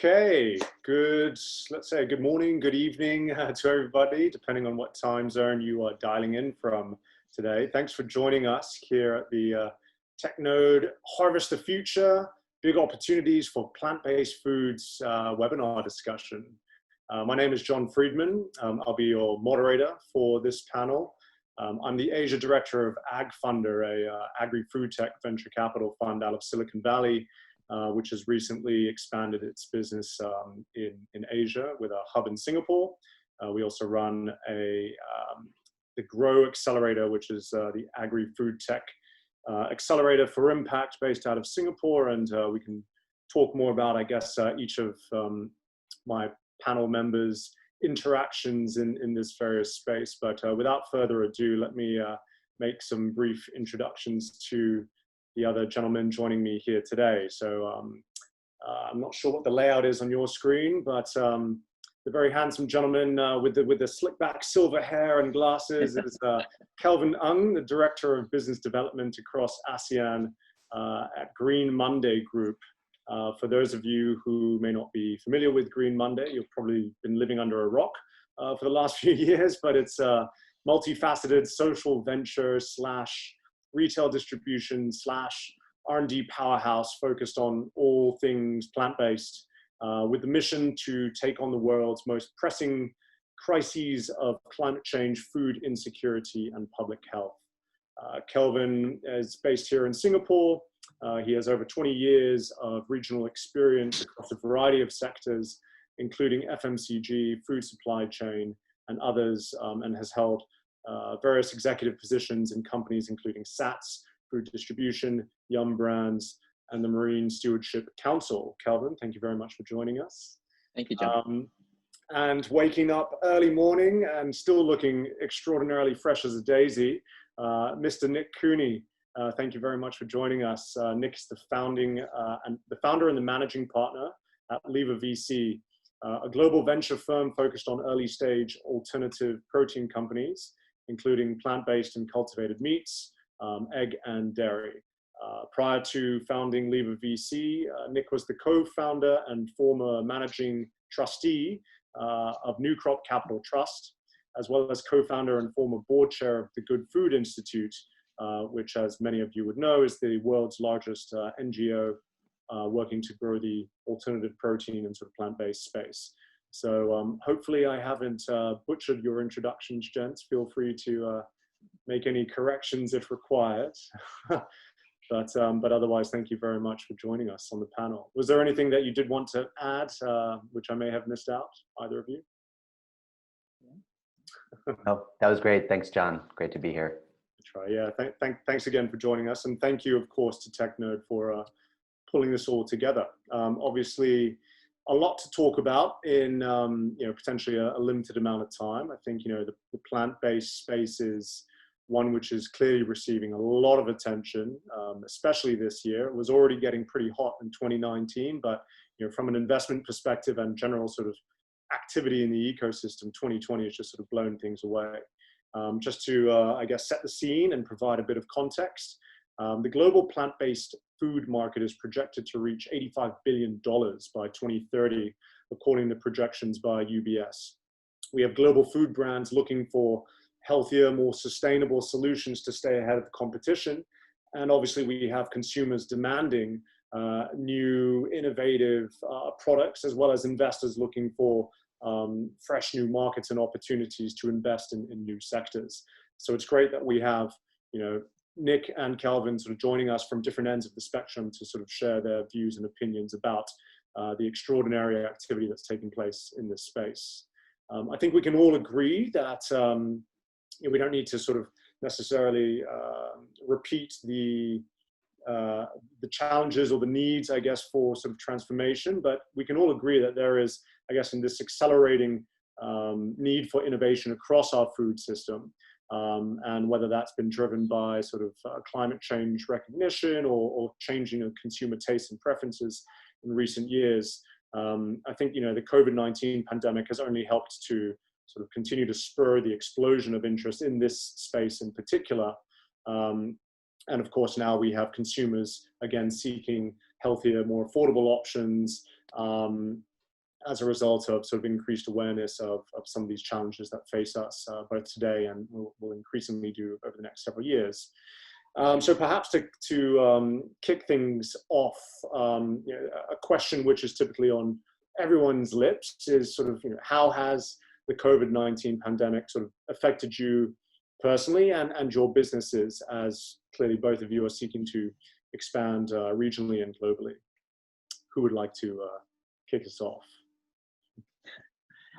Okay, let's say good morning, good evening to everybody, depending on what time zone you are dialing in from today. Thanks for joining us here at the TechNode Harvest the Future, Big Opportunities for Plant-Based Foods webinar discussion. My name is John Friedman. I'll be your moderator for this panel. I'm the Asia Director of AgFunder, a agri-food tech venture capital fund out of Silicon Valley, which has recently expanded its business in Asia with a hub in Singapore. We also run the Grow Accelerator, which is the agri-food tech accelerator for impact based out of Singapore. And we can talk more about, I guess, each of my panel members' interactions in this various space. But without further ado, let me make some brief introductions to the other gentlemen joining me here today. So I'm not sure what the layout is on your screen, but the very handsome gentleman with the slick back silver hair and glasses is Kelvin, the Director of Business Development across ASEAN at Green Monday Group. For those of you who may not be familiar with Green Monday, you've probably been living under a rock for the last few years, but it's a multifaceted social venture slash retail distribution slash R&D powerhouse focused on all things plant-based, with the mission to take on the world's most pressing crises of climate change, food insecurity, and public health. Kelvin is based here in Singapore. He has over 20 years of regional experience across a variety of sectors, including FMCG, food supply chain, and others, and has held various executive positions in companies including SATS, Food Distribution, Yum Brands, and the Marine Stewardship Council. Kelvin, thank you very much for joining us. Thank you, John. And waking up early morning and still looking extraordinarily fresh as a daisy, Mr. Nick Cooney. Thank you very much for joining us. Nick is the founder and the managing partner at Leva VC, a global venture firm focused on early stage alternative protein companies, including plant-based and cultivated meats, egg and dairy. Prior to founding Leva VC, Nick was the co-founder and former managing trustee of New Crop Capital Trust, as well as co-founder and former board chair of the Good Food Institute, which, as many of you would know, is the world's largest NGO working to grow the alternative protein and sort of plant-based space. So hopefully I haven't butchered your introductions, gents. Feel free to make any corrections if required. But otherwise, thank you very much for joining us on the panel. Was there anything that you did want to add, which I may have missed out, either of you? Oh, that was great. Thanks, John. Great to be here. Yeah, thanks again for joining us. And thank you, of course, to TechNode for pulling this all together. Obviously, a lot to talk about in potentially a limited amount of time. I think the plant-based space is one which is clearly receiving a lot of attention, especially this year. It was already getting pretty hot in 2019, but from an investment perspective and general sort of activity in the ecosystem, 2020 has just sort of blown things away. Just to, I guess, set the scene and provide a bit of context, the global plant-based food market is projected to reach $85 billion by 2030, according to projections by UBS. We have global food brands looking for healthier, more sustainable solutions to stay ahead of the competition. And obviously, we have consumers demanding new, innovative products, as well as investors looking for fresh new markets and opportunities to invest in new sectors. So it's great that we have, Nick and Kelvin sort of joining us from different ends of the spectrum to sort of share their views and opinions about the extraordinary activity that's taking place in this space. I think we can all agree that we don't need to sort of necessarily repeat the challenges or the needs, I guess, for sort of transformation, but we can all agree that there is, I guess, in this accelerating need for innovation across our food system, and whether that's been driven by sort of climate change recognition or changing of consumer tastes and preferences in recent years. I think, the COVID-19 pandemic has only helped to sort of continue to spur the explosion of interest in this space in particular. And of course, now we have consumers, again, seeking healthier, more affordable options, as a result of sort of increased awareness of some of these challenges that face us both today and will increasingly do over the next several years. So perhaps to kick things off, a question which is typically on everyone's lips is sort of, how has the COVID-19 pandemic sort of affected you personally and your businesses, as clearly both of you are seeking to expand regionally and globally? Who would like to kick us off?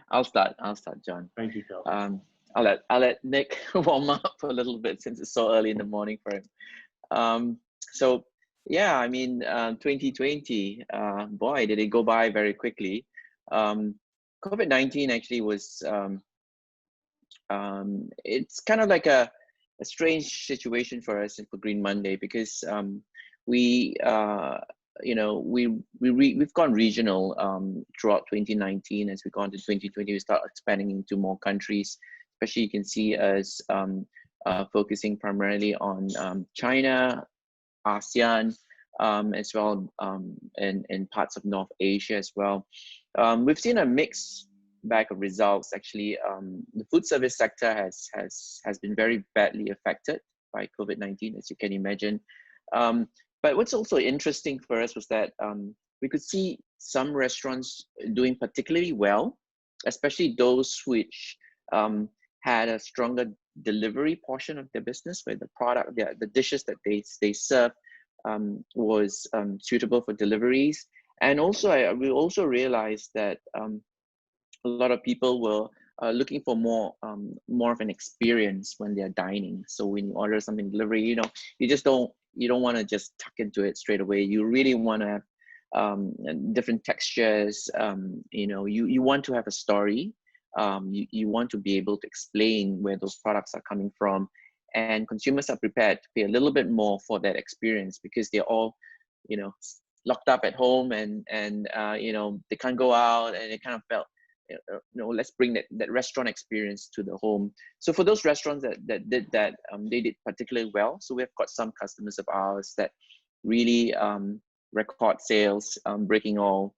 I'll start, John. Thank you, Kelvin. I'll let Nick warm up a little bit since it's so early in the morning for him. So yeah, I mean, 2020, boy, did it go by very quickly. COVID-19 actually was, it's kind of like a strange situation for us for Green Monday, because we've gone regional throughout 2019. As we go into 2020, we start expanding into more countries. Especially, you can see us focusing primarily on China, ASEAN, as well, and parts of North Asia as well. We've seen a mixed bag of results. Actually, the food service sector has been very badly affected by COVID-19, as you can imagine. But what's also interesting for us was that we could see some restaurants doing particularly well, especially those which had a stronger delivery portion of their business, where the product, the dishes that they serve was suitable for deliveries. And also, we also realized that a lot of people were looking for more of an experience when they're dining. So when you order something delivery, you don't want to just tuck into it straight away. You really want to have different textures. You want to have a story. You want to be able to explain where those products are coming from, and consumers are prepared to pay a little bit more for that experience, because they're all, locked up at home, and they can't go out, and they kind of felt, let's bring that restaurant experience to the home. So for those restaurants that did that, they did particularly well. So we've got some customers of ours that really record sales, breaking all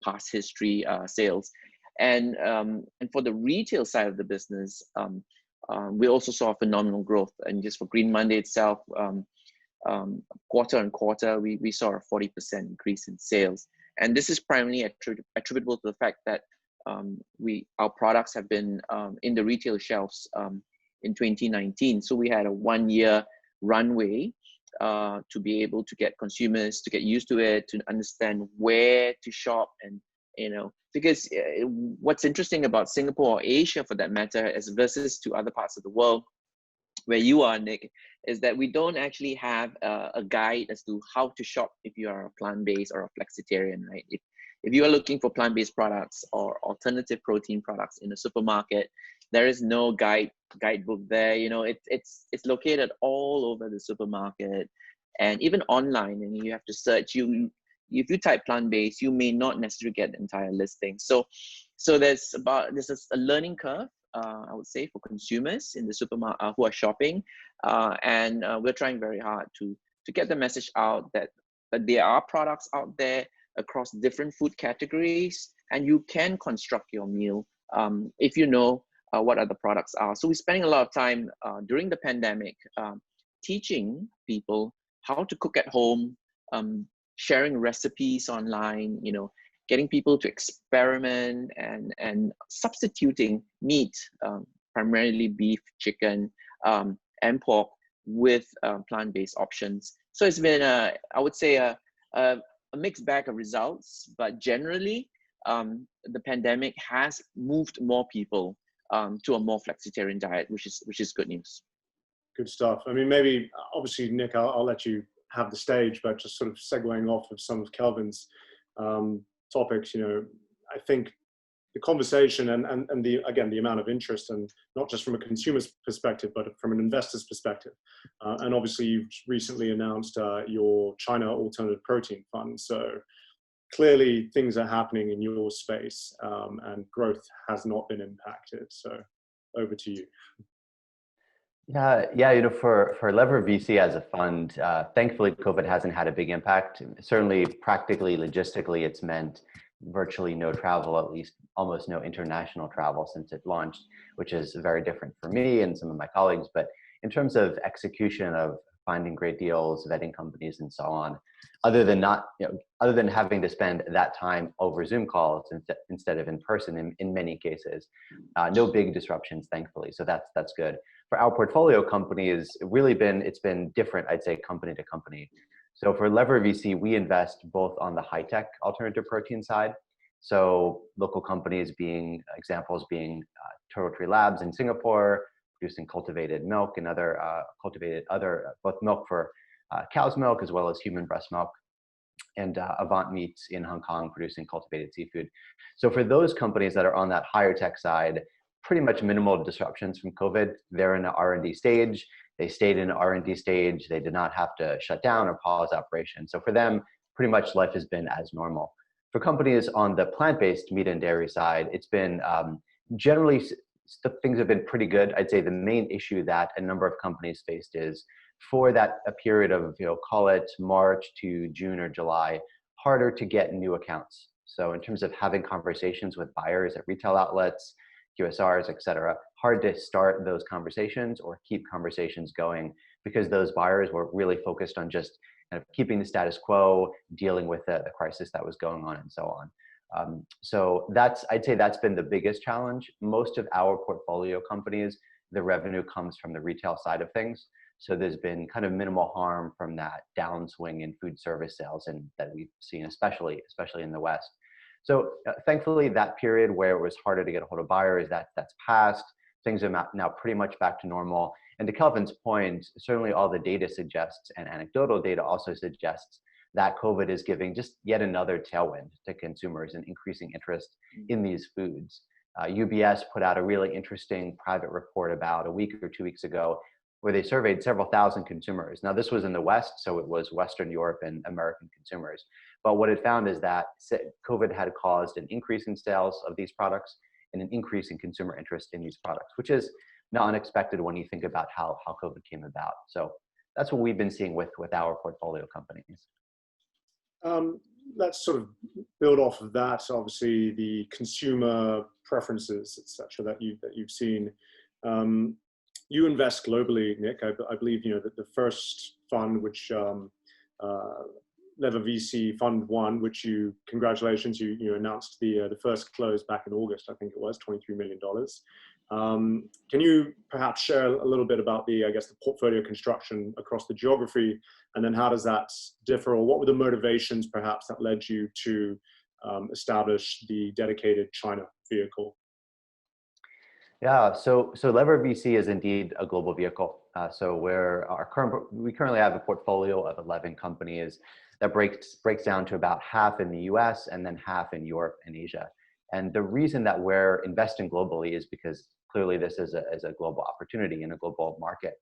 past history sales. And for the retail side of the business, we also saw phenomenal growth. And just for Green Monday itself, quarter on quarter, we saw a 40% increase in sales. And this is primarily attributable to the fact that our products have been in the retail shelves in 2019. So we had a 1-year runway to be able to get consumers to get used to it, to understand where to shop. And because what's interesting about Singapore, or Asia for that matter, as versus to other parts of the world where you are, Nick, is that we don't actually have a guide as to how to shop if you are a plant-based or a flexitarian, right? If you are looking for plant-based products or alternative protein products in a supermarket, there is no guidebook there. It's located all over the supermarket, and even online, and you have to search. If you type plant-based, you may not necessarily get the entire listing. So there's a learning curve, I would say, for consumers in the supermarket who are shopping, and we're trying very hard to get the message out that there are products out there across different food categories, and you can construct your meal if you know what other products are. So we're spending a lot of time during the pandemic teaching people how to cook at home, sharing recipes online, getting people to experiment and substituting meat, primarily beef, chicken, and pork, with plant-based options. So it's been, I would say, a mixed bag of results, but generally, the pandemic has moved more people to a more flexitarian diet, which is good news. Good stuff. I mean, maybe, obviously, Nick, I'll let you have the stage, but just sort of segueing off of some of Kelvin's topics, I think the conversation and the amount of interest, and not just from a consumer's perspective, but from an investor's perspective. And obviously, you've recently announced your China Alternative Protein Fund. So clearly, things are happening in your space, and growth has not been impacted. So over to you. Yeah, for Lever VC as a fund, thankfully COVID hasn't had a big impact. Certainly, practically, logistically, it's meant virtually no travel, at least almost no international travel since it launched, which is very different for me and some of my colleagues. But in terms of execution of finding great deals, vetting companies, and so on, other than having to spend that time over Zoom calls instead of in person in many cases, no big disruptions, thankfully. So that's good. For our portfolio companies, it's been different, I'd say, company to company. So for Lever VC, we invest both on the high-tech alternative protein side. So local companies examples being Turtle Tree Labs in Singapore, producing cultivated milk and both milk for cow's milk as well as human breast milk, and Avant Meats in Hong Kong producing cultivated seafood. So for those companies that are on that higher tech side, pretty much minimal disruptions from COVID. They're in the R&D stage. They stayed in the R&D stage. They did not have to shut down or pause operations. So for them, pretty much life has been as normal. For companies on the plant-based meat and dairy side, it's been generally, things have been pretty good. I'd say the main issue that a number of companies faced is for a period of, call it March to June or July, harder to get new accounts. So in terms of having conversations with buyers at retail outlets, QSRs, et cetera, hard to start those conversations or keep conversations going because those buyers were really focused on just kind of keeping the status quo, dealing with the crisis that was going on and so on. So I'd say that's been the biggest challenge. Most of our portfolio companies, the revenue comes from the retail side of things. So there's been kind of minimal harm from that downswing in food service sales and that we've seen, especially in the West. So thankfully, that period where it was harder to get a hold of buyers, that's passed. Things are now pretty much back to normal. And to Kelvin's point, certainly all the data suggests, and anecdotal data also suggests, that COVID is giving just yet another tailwind to consumers and increasing interest in these foods. UBS put out a really interesting private report about a week or 2 weeks ago where they surveyed several thousand consumers. Now, this was in the West, so it was Western Europe and American consumers. But what it found is that COVID had caused an increase in sales of these products and an increase in consumer interest in these products, which is not unexpected when you think about how COVID came about. So that's what we've been seeing with our portfolio companies. Let's sort of build off of that. Obviously, the consumer preferences, etc., that you've seen. You invest globally, Nick. I believe that the first fund, which Lever VC Fund 1, which congratulations, you announced the first close back in August. I think it was $23 million. Can you perhaps share a little bit about the portfolio construction across the geography, and then how does that differ, or what were the motivations perhaps that led you to establish the dedicated China vehicle? Yeah, so Lever VC is indeed a global vehicle. So we currently have a portfolio of 11 companies that breaks down to about half in the US and then half in Europe and Asia. And the reason that we're investing globally is because clearly this is a global opportunity in a global market.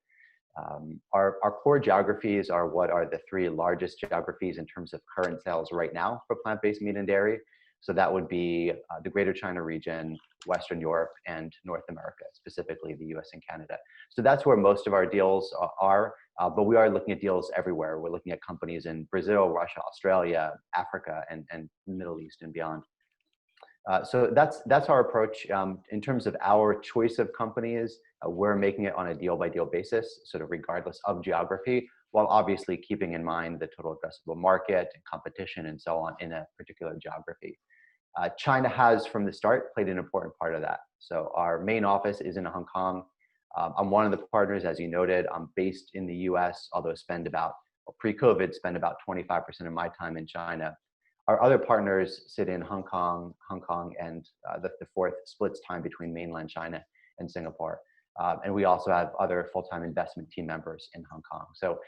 Our core geographies are what are the three largest geographies in terms of current sales right now for plant-based meat and dairy. So that would be the Greater China region, Western Europe, and North America, specifically the US and Canada. So that's where most of our deals are, but we are looking at deals everywhere. We're looking at companies in Brazil, Russia, Australia, Africa, and the Middle East and beyond. So that's our approach. In terms of our choice of companies, we're making it on a deal-by-deal basis, sort of regardless of geography, while obviously keeping in mind the total addressable market and competition and so on in a particular geography. China has, from the start, played an important part of that. So our main office is in Hong Kong. I'm one of the partners, as you noted. I'm based in the US, although pre-COVID, spend about 25% of my time in China. Our other partners sit in Hong Kong, and the fourth splits time between mainland China and Singapore. And we also have other full-time investment team members in Hong Kong. So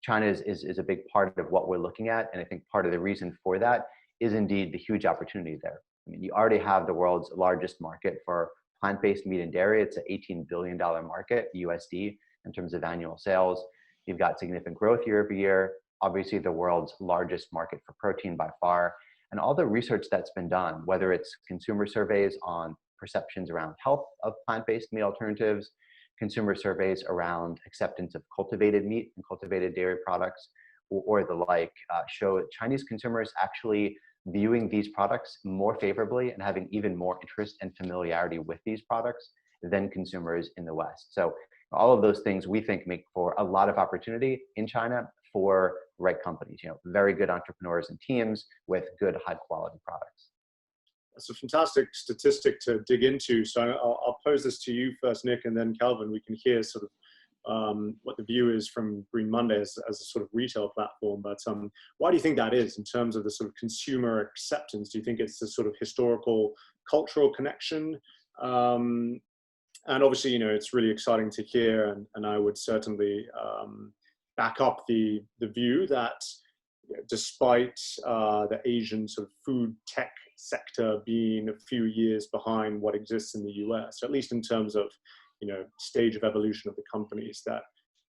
China is a big part of what we're looking at. And I think part of the reason for that is indeed the huge opportunity there. I mean, you already have the world's largest market for plant-based meat and dairy. It's an $18 billion market, USD, in terms of annual sales. You've got significant growth year over year. Obviously, the world's largest market for protein by far. And all the research that's been done, whether it's consumer surveys on perceptions around health of plant-based meat alternatives, consumer surveys around acceptance of cultivated meat and cultivated dairy products or the like show Chinese consumers actually viewing these products more favorably and having even more interest and familiarity with these products than consumers in the West. So all of those things we think make for a lot of opportunity in China for right companies, very good entrepreneurs and teams with good high quality products. That's a fantastic statistic to dig into. So I'll pose this to you first, Nick, and then Kelvin. We can hear sort of what the view is from Green Monday as a sort of retail platform. But why do you think that is in terms of the sort of consumer acceptance? Do you think it's the sort of historical, cultural connection? And obviously, it's really exciting to hear, and I would certainly back up the view that despite the Asian sort of food tech sector being a few years behind what exists in the US, at least in terms of stage of evolution of the companies, that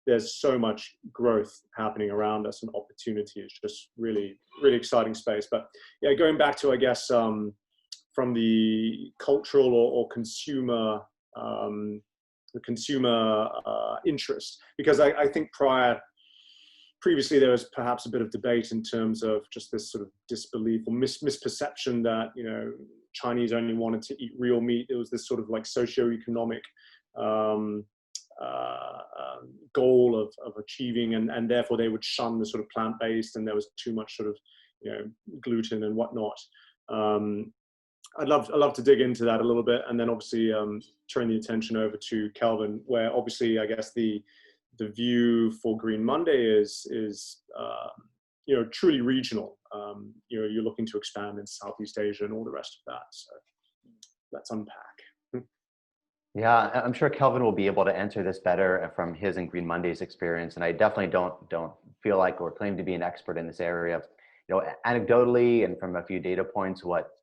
there's so much growth happening around us and opportunity. It's just really, really exciting space. But yeah, going back to, I guess, from the cultural or consumer, the consumer interest, because I think previously there was perhaps a bit of debate in terms of just this sort of disbelief or misperception that Chinese only wanted to eat real meat. There was this sort of like socioeconomic goal of achieving, and therefore they would shun the sort of plant-based, and there was too much sort of gluten and whatnot. I'd love to dig into that a little bit, and then obviously turn the attention over to Kelvin, where obviously I guess the view for Green Monday is truly regional. You're looking to expand in Southeast Asia and all the rest of that. So let's unpack. Yeah, I'm sure Kelvin will be able to answer this better from his and Green Monday's experience. And I definitely don't feel like or claim to be an expert in this area. Anecdotally and from a few data points,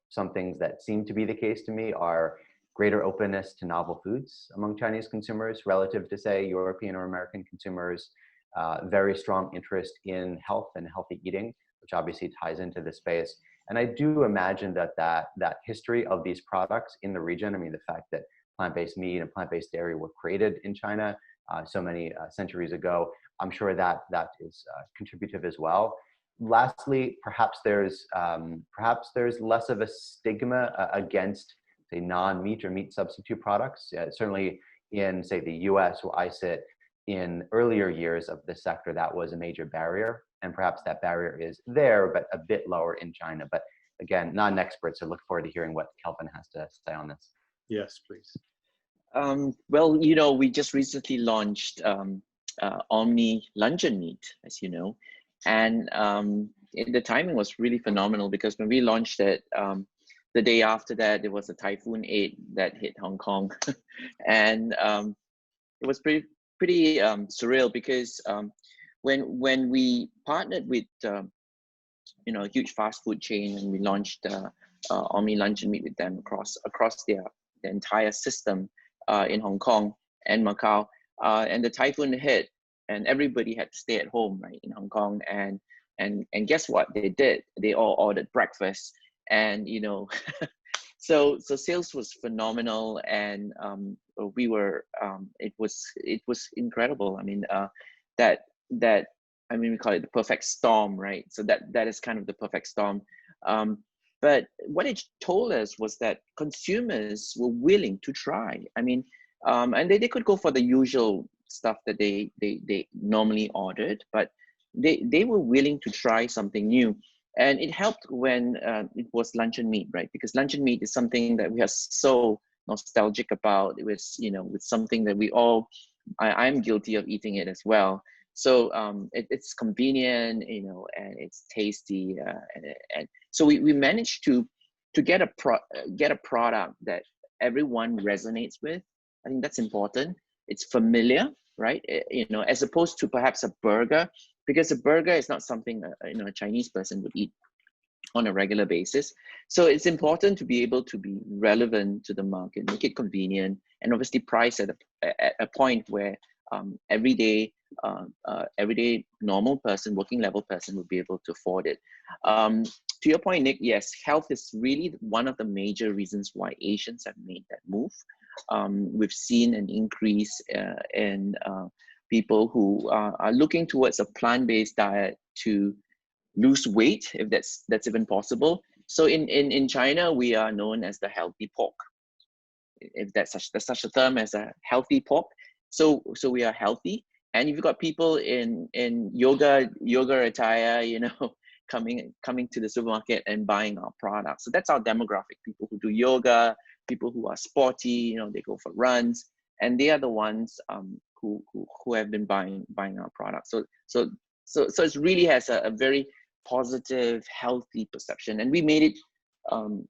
some things that seem to be the case to me are greater openness to novel foods among Chinese consumers relative to, say, European or American consumers, very strong interest in health and healthy eating, which obviously ties into this space. And I do imagine that history of these products in the region, the fact that plant-based meat and plant-based dairy were created in China so many centuries ago, I'm sure that is contributive as well. Lastly, perhaps there's less of a stigma against, say, non-meat or meat substitute products. Certainly in, say, the US, where I sit, in earlier years of the sector, that was a major barrier. And perhaps that barrier is there, but a bit lower in China. But again, not an expert, so look forward to hearing what Kelvin has to say on this. Yes, please. Well, we just recently launched Omni Luncheon Meat, as you know. And the timing was really phenomenal, because when we launched it, the day after that, there was a Typhoon 8 that hit Hong Kong. And it was pretty surreal, because when we partnered with a huge fast food chain, and we launched Omni Luncheon Meat with them across their entire system in Hong Kong and Macau, and the typhoon hit, and everybody had to stay at home, right, in Hong Kong. And guess what they did? They all ordered breakfast, and so sales was phenomenal, and we were it was incredible. We call it the perfect storm, right? So that is kind of the perfect storm. But what it told us was that consumers were willing to try. And they could go for the usual stuff that they normally ordered, but they were willing to try something new. And it helped when it was luncheon meat, right? Because luncheon meat is something that we are so nostalgic about. It was, it's something that we all, I'm guilty of eating it as well. So it's convenient, and it's tasty, and so we managed to get a product that everyone resonates with. I think that's important. It's familiar, right? As opposed to perhaps a burger, because a burger is not something a Chinese person would eat on a regular basis. So it's important to be able to be relevant to the market, make it convenient, and obviously price at a point where everyday normal person, working level person would be able to afford it. To your point, Nick, yes, health is really one of the major reasons why Asians have made that move. we've seen an increase in people who are looking towards a plant-based diet to lose weight, if that's even possible. So in China, we are known as the healthy pork, if there's such a term as a healthy pork. So we are healthy, and you've got people in yoga attire, you know, coming to the supermarket and buying our products. So that's our demographic: people who do yoga, people who are sporty, you know, they go for runs, and they are the ones who have been buying our products. So it really has a very positive, healthy perception, and we made it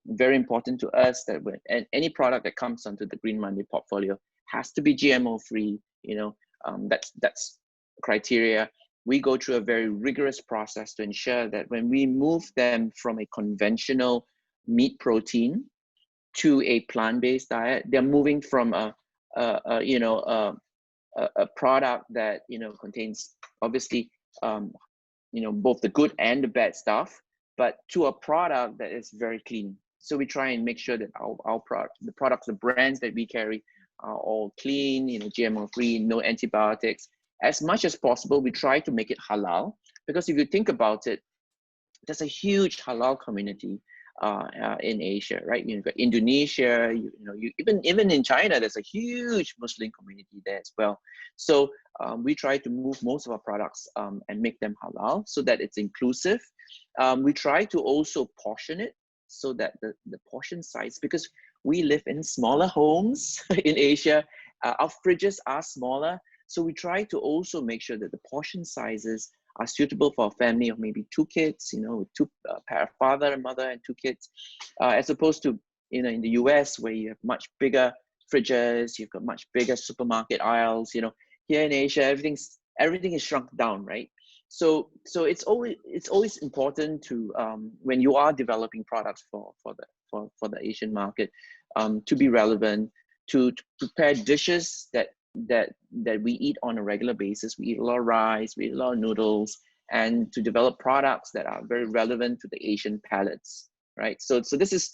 very important to us that when any product that comes onto the Green Monday portfolio has to be GMO free. You know, that's criteria. We go through a very rigorous process to ensure that when we move them from a conventional meat protein to a plant-based diet, they're moving from a product that, you know, contains obviously you know, both the good and the bad stuff, but to a product that is very clean. So we try and make sure that our product, the brands that we carry are all clean, you know, GMO free, no antibiotics. As much as possible, we try to make it halal, because if you think about it, there's a huge halal community in Asia, right? You've got Indonesia, even in China, there's a huge Muslim community there as well. So we try to move most of our products and make them halal so that it's inclusive. We try to also portion it so that the portion size, because we live in smaller homes in Asia, our fridges are smaller. So we try to also make sure that the portion sizes are suitable for a family of maybe 2 kids, you know, father and mother and 2 kids, as opposed to, you know, in the US where you have much bigger fridges, you've got much bigger supermarket aisles. You know, here in Asia, everything is shrunk down, right? So it's always important to when you are developing products for the Asian market, to be relevant, to prepare dishes that we eat on a regular basis. We eat a lot of rice, we eat a lot of noodles, and to develop products that are very relevant to the Asian palates, right? So this is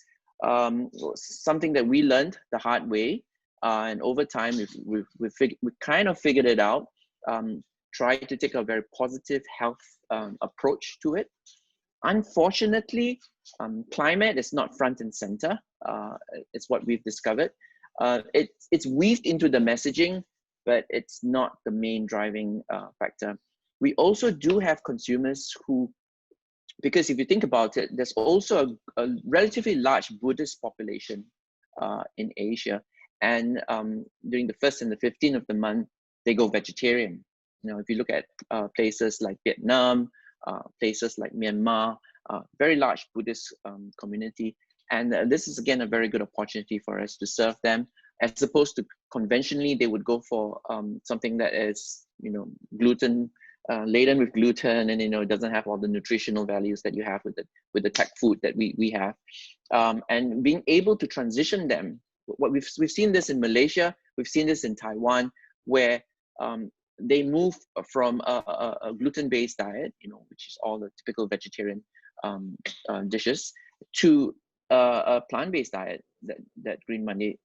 something that we learned the hard way, and over time we kind of figured it out. Try to take a very positive health approach to it. Unfortunately, climate is not front and center. It's what we've discovered. It's weaved into the messaging, but it's not the main driving factor. We also do have consumers who, because if you think about it, there's also a relatively large Buddhist population in Asia, and during the 1st and the 15th of the month, they go vegetarian. You know, if you look at places like Vietnam, places like Myanmar, very large Buddhist community. And this is, again, a very good opportunity for us to serve them, as opposed to conventionally, they would go for something that is, you know, gluten, laden with gluten, and, you know, it doesn't have all the nutritional values that you have with the tech food that we have. And being able to transition them, we've seen this in Malaysia, we've seen this in Taiwan, where they move from a gluten-based diet, you know, which is all the typical vegetarian dishes, to a plant-based diet that Green Monday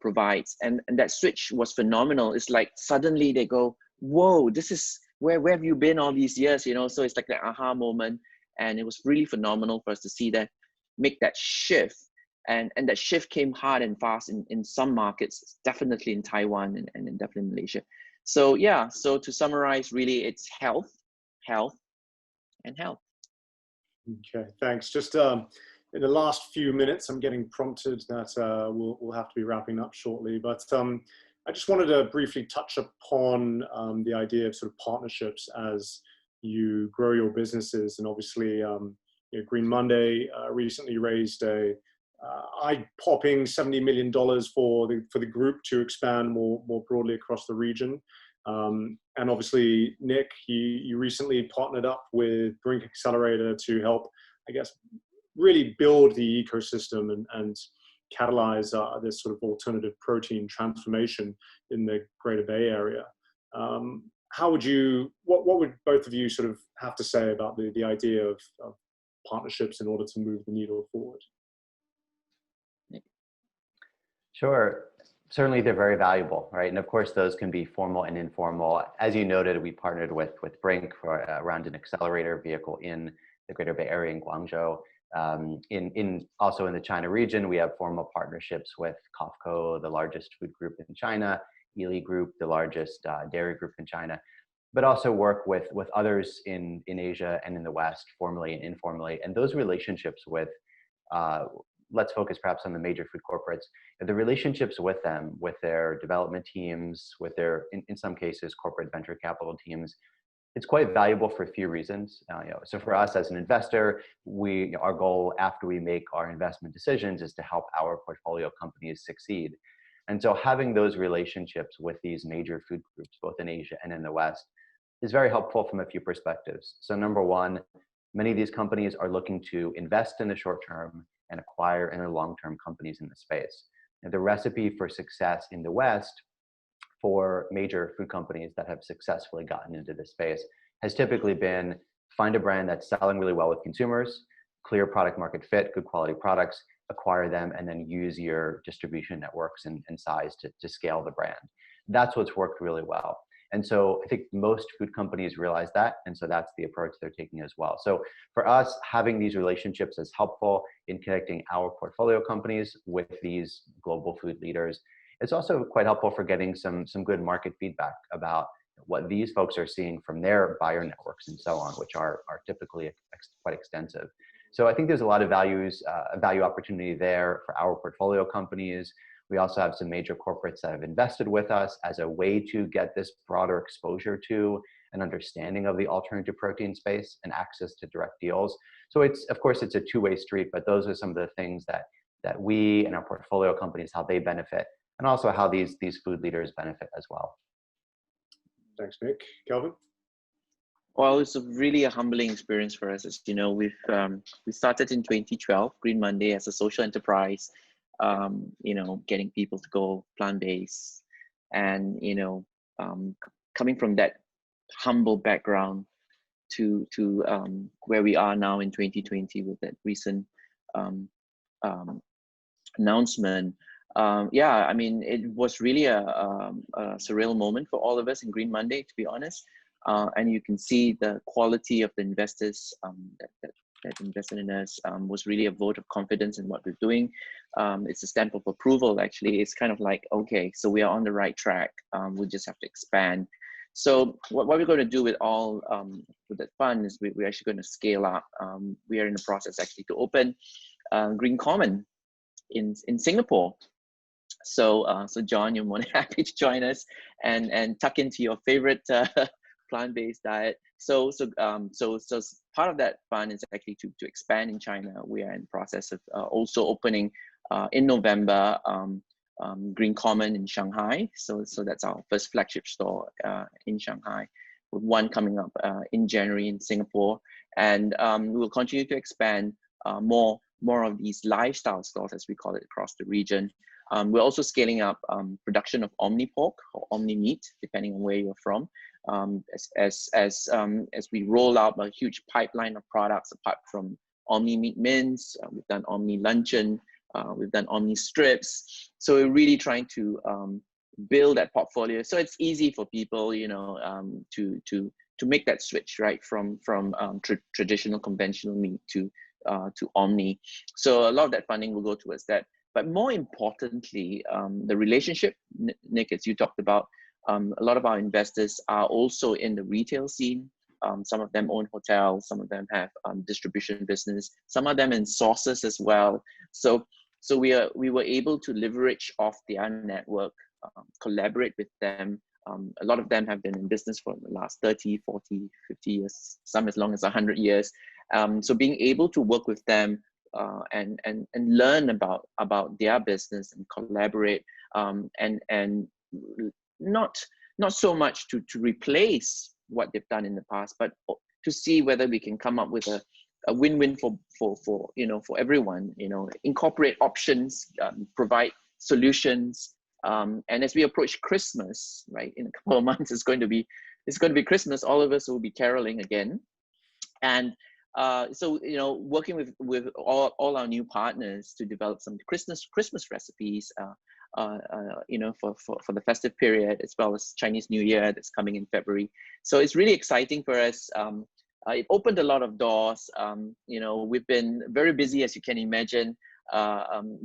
provides, and that switch was phenomenal. It's like suddenly they go, "Whoa, this is where have you been all these years?" You know, so it's like the aha moment, and it was really phenomenal for us to see that, make that shift, and that shift came hard and fast in some markets, definitely in Taiwan and definitely in Malaysia. So yeah, so to summarize, really, it's health, health, and health. Okay, thanks. Just in the last few minutes, I'm getting prompted that we'll have to be wrapping up shortly, but I just wanted to briefly touch upon the idea of sort of partnerships as you grow your businesses. And obviously, you know, Green Monday recently raised a eye-popping $70 million for the group to expand more broadly across the region. And obviously, Nick, you recently partnered up with Brink Accelerator to help, I guess, really build the ecosystem and catalyze this sort of alternative protein transformation in the Greater Bay Area. How would what would both of you sort of have to say about the idea of partnerships in order to move the needle forward? Sure. certainly they're very valuable, right? And of course, those can be formal and informal. As you noted, we partnered with Brink for around an accelerator vehicle in the Greater Bay Area in Guangzhou. Also in the China region, we have formal partnerships with COFCO, the largest food group in China, Ely Group, the largest dairy group in China, but also work with others in Asia and in the West, formally and informally. And those relationships with, let's focus perhaps on the major food corporates, the relationships with them, with their development teams, with their, in some cases, corporate venture capital teams, it's quite valuable for a few reasons. So for us as an investor, our goal after we make our investment decisions is to help our portfolio companies succeed. And so having those relationships with these major food groups, both in Asia and in the West, is very helpful from a few perspectives. So number one, many of these companies are looking to invest in the short term and acquire in the long-term companies in the space. And the recipe for success in the West for major food companies that have successfully gotten into this space has typically been find a brand that's selling really well with consumers, clear product market fit, good quality products, acquire them, and then use your distribution networks and size to scale the brand. That's what's worked really well. And so I think most food companies realize that. And so that's the approach they're taking as well. So for us, having these relationships is helpful in connecting our portfolio companies with these global food leaders. It's also quite helpful for getting some good market feedback about what these folks are seeing from their buyer networks and so on, which are typically quite extensive. So I think there's a lot of value opportunity there for our portfolio companies. We also have some major corporates that have invested with us as a way to get this broader exposure to an understanding of the alternative protein space and access to direct deals. So of course, it's a two-way street, but those are some of the things that we and our portfolio companies, how they benefit, and also how these food leaders benefit as well. Thanks, Nick. Kelvin? Well, it's really a humbling experience for us. As you know, we started in 2012, Green Monday, as a social enterprise, getting people to go plant-based, and coming from that humble background to where we are now in 2020 with that recent announcement. It was really a surreal moment for all of us in Green Monday, to be honest. And you can see the quality of the investors that invested in us was really a vote of confidence in what we're doing. It's a stamp of approval, actually. It's kind of like, okay, so we are on the right track. We just have to expand. So what we're going to do with with that fund is we're actually going to scale up. We are in the process actually to open Green Common in Singapore. So John, you're more than happy to join us and tuck into your favorite plant-based diet. So part of that fund is actually to expand in China. We are in the process of also opening in November Green Common in Shanghai. So that's our first flagship store in Shanghai, with one coming up in January in Singapore. And we will continue to expand more of these lifestyle stores, as we call it, across the region. We're also scaling up production of Omni Pork or Omni Meat, depending on where you're from. As we roll out a huge pipeline of products apart from Omni Meat Mince, we've done Omni Luncheon, we've done Omni Strips. So we're really trying to build that portfolio, so it's easy for people, to make that switch, right, from traditional conventional meat to Omni. So a lot of that funding will go towards that. But more importantly, the relationship, Nick, as you talked about, a lot of our investors are also in the retail scene. Some of them own hotels, some of them have distribution business, some of them in sauces as well. So we were able to leverage off their network, collaborate with them. A lot of them have been in business for the last 30, 40, 50 years, some as long as 100 years. So being able to work with them and learn about their business and collaborate, and not so much to replace what they've done in the past, but to see whether we can come up with a win-win for everyone. Incorporate options, provide solutions, and as we approach Christmas, right, in a couple of months, it's going to be Christmas. All of us will be caroling again, and so working with all our new partners to develop some Christmas recipes for the festive period, as well as Chinese New Year that's coming in February. So it's really exciting for us. It opened a lot of doors. We've been very busy, as you can imagine,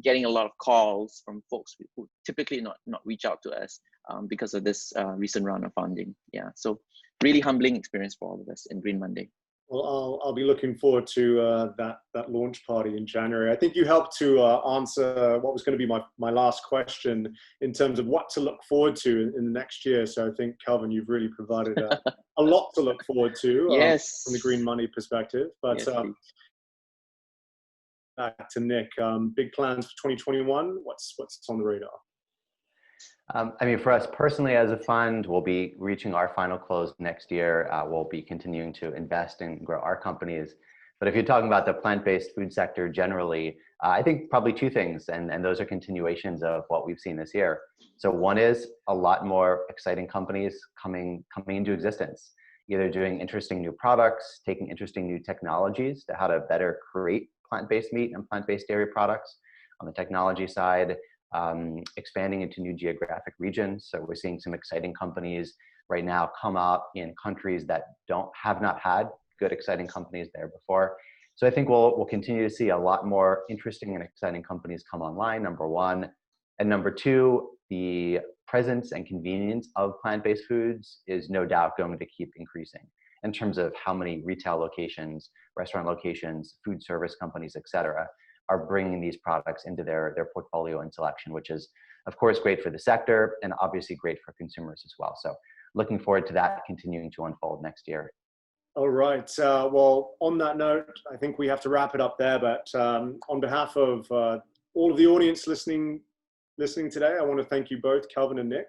getting a lot of calls from folks who typically not reach out to us because of this recent round of funding. Yeah, so really humbling experience for all of us in Green Monday. Well, I'll be looking forward to that launch party in January. I think you helped to answer what was going to be my last question in terms of what to look forward to in the next year. So I think, Kelvin, you've really provided a lot to look forward to yes. from the green money perspective. But yes, back to Nick, big plans for 2021. What's on the radar? I mean, for us personally as a fund, we'll be reaching our final close next year. We'll be continuing to invest and grow our companies. But if you're talking about the plant-based food sector generally, I think probably two things, and those are continuations of what we've seen this year. So one is a lot more exciting companies coming into existence, either doing interesting new products, taking interesting new technologies to how to better create plant-based meat and plant-based dairy products on the technology side, expanding into new geographic regions. So we're seeing some exciting companies right now come up in countries that have not had good, exciting companies there before. So I think we'll continue to see a lot more interesting and exciting companies come online, number one. And number two, the presence and convenience of plant-based foods is no doubt going to keep increasing in terms of how many retail locations, restaurant locations, food service companies, et cetera, are bringing these products into their portfolio and selection, which is, of course, great for the sector and obviously great for consumers as well. So looking forward to that continuing to unfold next year. All right. Well, on that note, I think we have to wrap it up there. But on behalf of all of the audience listening today, I want to thank you both, Kelvin and Nick,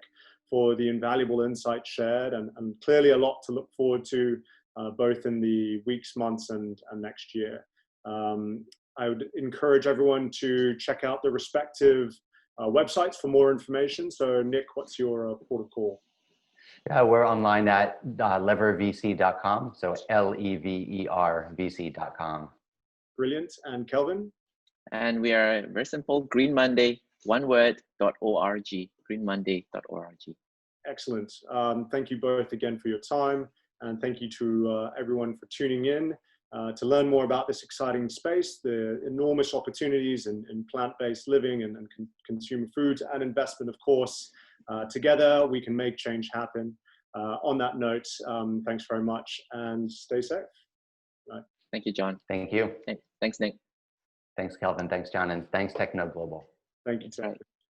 for the invaluable insights shared, and clearly a lot to look forward to both in the weeks, months, and next year. I would encourage everyone to check out the respective websites for more information. So Nick, what's your port of call? Yeah, we're online at levervc.com. So LEVERVC.com. Brilliant. And Kelvin? And we are very simple, Green Monday, one word, .org, greenmonday.org. Excellent. Thank you both again for your time. And thank you to everyone for tuning in. To learn more about this exciting space, the enormous opportunities in plant-based living and consumer foods and investment, of course. Together, we can make change happen. On that note, thanks very much and stay safe. Right. Thank you, John. Thank you. Thanks, Nick. Thanks, Kelvin. Thanks, John. And thanks, Techno Global. Thank you, Tech.